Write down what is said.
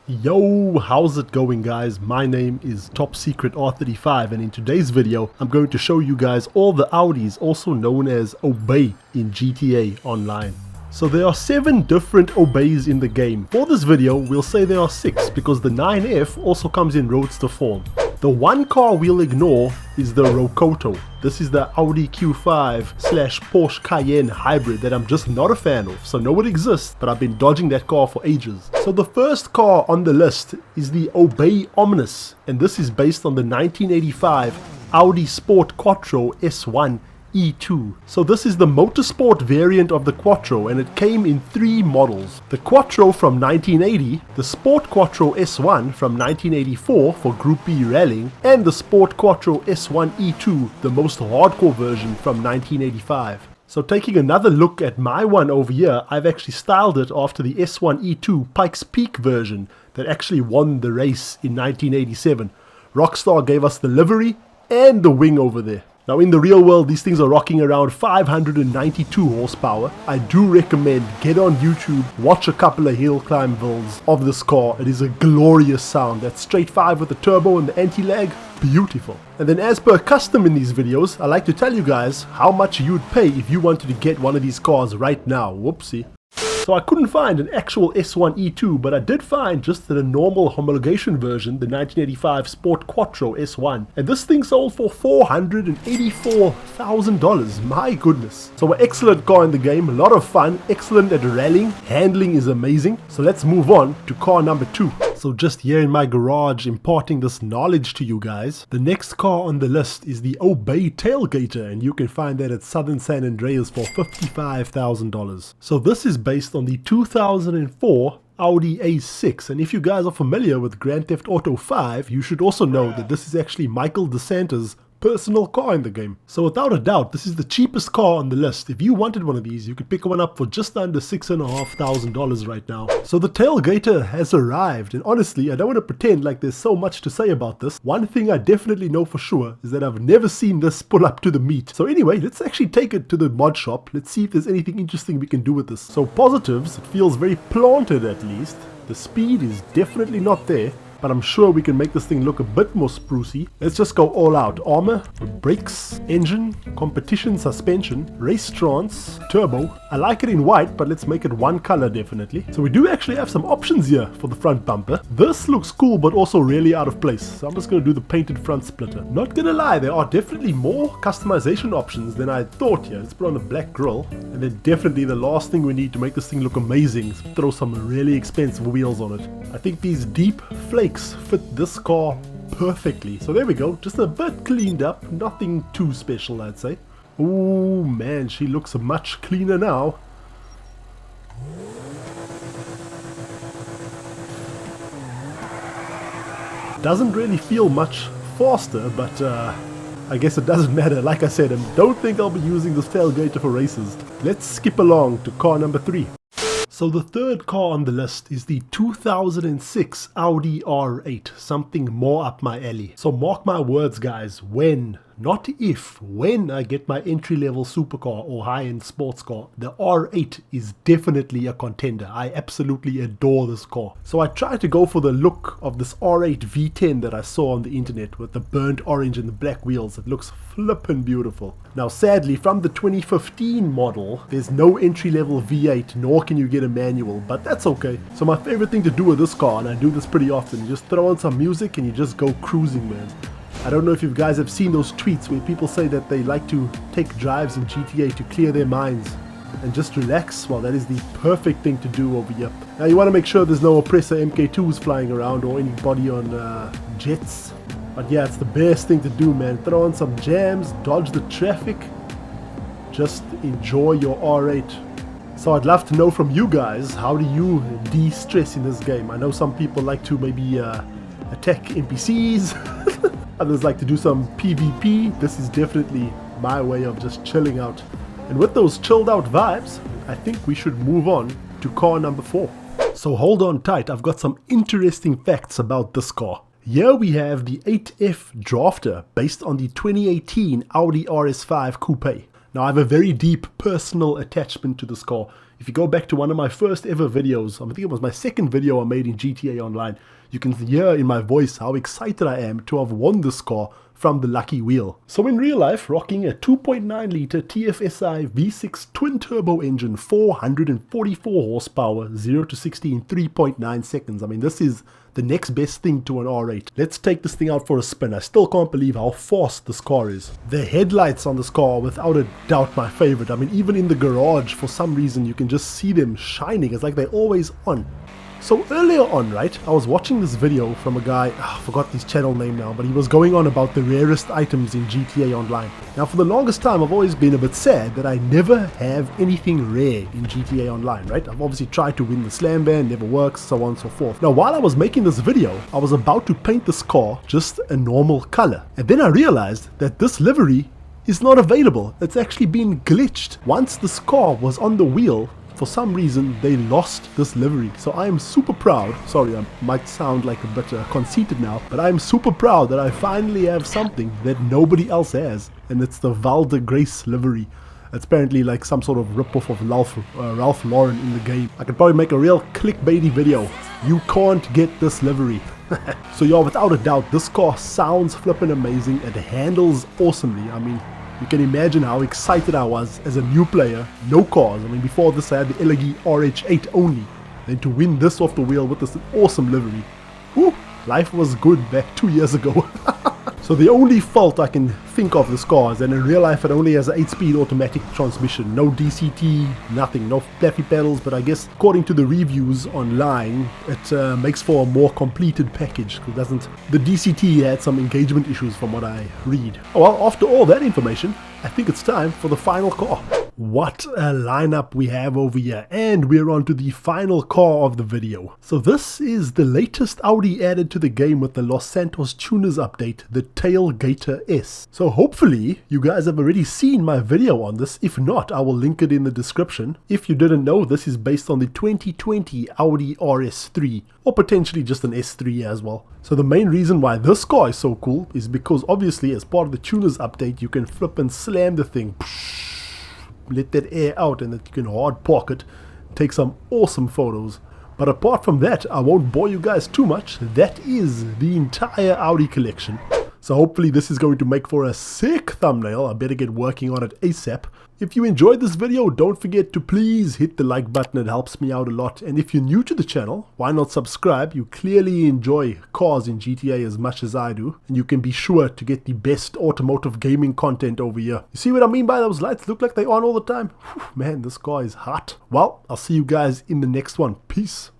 Yo, how's it going guys? My name is Top Secret R35 and in today's video I'm going to show you guys all the Audis, also known as Obey in GTA Online. So there are 7 different Obeys in the game. For this video we'll say there are 6 because the 9F also comes in roadster form. The one car we'll ignore is the Rocoto. This is the Audi Q5/Porsche Cayenne hybrid that I'm just not a fan of. So know it exists, but I've been dodging that car for ages. So the first car on the list is the Obey Omnis, and this is based on the 1985 Audi Sport Quattro S1 E2. So this is the motorsport variant of the Quattro and it came in 3 models. The Quattro from 1980, the Sport Quattro S1 from 1984 for Group B rallying, and the Sport Quattro S1 E2, the most hardcore version from 1985. So taking another look at my one over here, I've actually styled it after the S1 E2 Pikes Peak version that actually won the race in 1987. Rockstar gave us the livery and the wing over there. Now in the real world these things are rocking around 592 horsepower. I do recommend get on YouTube, watch a couple of hill climb builds of this car. It is a glorious sound. That straight 5 with the turbo and the anti-lag, beautiful. And then as per custom in these videos, I like to tell you guys how much you'd pay if you wanted to get one of these cars right now. Whoopsie. So I couldn't find an actual S1 E2, but I did find just a normal homologation version, the 1985 Sport Quattro S1. And this thing sold for $484,000, my goodness. So an excellent car in the game, a lot of fun, excellent at rallying, handling is amazing. So let's move on to car number 2. So just here in my garage imparting this knowledge to you guys. The next car on the list is the Obey Tailgater, and you can find that at Southern San Andreas for $55,000. So this is based on the 2004 Audi A6, and if you guys are familiar with Grand Theft Auto 5, you should also know that this is actually Michael DeSantis' personal car in the game. So without a doubt, this is the cheapest car on the list. If you wanted one of these, you could pick one up for just under $6,500 right now. So the Tailgater has arrived, and honestly, I don't want to pretend like there's so much to say about this. One thing I definitely know for sure is that I've never seen this pull up to the meet. So anyway, let's actually take it to the mod shop. Let's see if there's anything interesting we can do with this. So positives, it feels very planted at least. The speed is definitely not there, but I'm sure we can make this thing look a bit more sprucey. Let's just go all out. Armor, brakes, engine, competition suspension, race trance, turbo. I like it in white, but let's make it one color definitely. So we do actually have some options here for the front bumper. This looks cool, but also really out of place. So I'm just going to do the painted front splitter. Not gonna lie, there are definitely more customization options than I thought here. Let's put on a black grille. And then definitely the last thing we need to make this thing look amazing is throw some really expensive wheels on it. I think these deep flakes fit this car perfectly. So there we go, just a bit cleaned up, nothing too special I'd say. Oh man, she looks much cleaner now. Doesn't really feel much faster, but I guess it doesn't matter. Like I said, I don't think I'll be using this Tailgater for races. Let's skip along to car number 3. So the third car on the list is the 2006 Audi R8, something more up my alley. So mark my words guys, when, not if, when I get my entry-level supercar or high-end sports car, the R8 is definitely a contender. I absolutely adore this car. So I tried to go for the look of this R8 V10 that I saw on the internet with the burnt orange and the black wheels. It looks flippin' beautiful. Now sadly, from the 2015 model, there's no entry-level V8, nor can you get a manual, but that's okay. So my favorite thing to do with this car, and I do this pretty often, you just throw on some music and you just go cruising, man. I don't know if you guys have seen those tweets where people say that they like to take drives in GTA to clear their minds and just relax. Well, that is the perfect thing to do over here. Now you want to make sure there's no oppressor MK2s flying around or anybody on jets. But yeah, it's the best thing to do, man. Throw on some jams, dodge the traffic, just enjoy your R8. So I'd love to know from you guys, how do you de-stress in this game? I know some people like to maybe attack NPCs. Others like to do some PvP. This is definitely my way of just chilling out. And with those chilled out vibes, I think we should move on to car number 4. So hold on tight, I've got some interesting facts about this car. Here we have the 8F Drafter based on the 2018 Audi RS3 Coupe. Now I have a very deep personal attachment to this car. If you go back to one of my first ever videos, I think it was my second video I made in GTA Online, you can hear in my voice how excited I am to have won this car from the lucky wheel. So in real life, rocking a 2.9 litre TFSI V6 twin turbo engine, 444 horsepower, 0 to 60 in 3.9 seconds. I mean, this is the next best thing to an R8. Let's take this thing out for a spin. I still can't believe how fast this car is. The headlights on this car are without a doubt my favorite. I mean, even in the garage, for some reason, you can just see them shining. It's like they're always on. So earlier on, right, I was watching this video from a guy, I forgot his channel name now, but he was going on about the rarest items in GTA Online. Now for the longest time I've always been a bit sad that I never have anything rare in GTA Online, right? I've obviously tried to win the slam ban, never works, so on and so forth. Now while I was making this video, I was about to paint this car just a normal color. And then I realized that this livery is not available. It's actually been glitched. Once this car was on the wheel, for some reason they lost this livery. So I am super proud, sorry I might sound like a bit conceited now, but I am super proud that I finally have something that nobody else has, and it's the Val de Grace livery. It's apparently like some sort of ripoff of Ralph Lauren in the game. I could probably make a real clickbaity video. You can't get this livery. So yeah, without a doubt, this car sounds flippin' amazing. It handles awesomely. I mean, you can imagine how excited I was as a new player, no cars. I mean, before this I had the Audi R8 only. Then to win this off the wheel with this awesome livery. Whew, life was good back 2 years ago. So the only fault I can think of this car is that in real life it only has an 8-speed automatic transmission. No DCT, nothing, no flappy pedals, but I guess according to the reviews online, it makes for a more completed package. It doesn't. The DCT had some engagement issues from what I read. Well, after all that information, I think it's time for the final car. What a lineup we have over here, and we're on to the final car of the video. So this is the latest Audi added to the game with the Los Santos Tuners update, the Tailgater S. So hopefully you guys have already seen my video on this. If not, I will link it in the description. If you didn't know, this is based on the 2020 Audi RS3, or potentially just an S3 as well. So the main reason why this car is so cool is because obviously as part of the Tuners update you can flip and slam the thing, let that air out, and that you can hard park it, take some awesome photos. But apart from that, I won't bore you guys too much. That is the entire Audi collection. So hopefully this is going to make for a sick thumbnail. I better get working on it ASAP. If you enjoyed this video, don't forget to please hit the like button. It helps me out a lot. And if you're new to the channel, why not subscribe? You clearly enjoy cars in GTA as much as I do. And you can be sure to get the best automotive gaming content over here. You see what I mean by those lights? Look like they're on all the time. Whew, man, this car is hot. Well, I'll see you guys in the next one. Peace.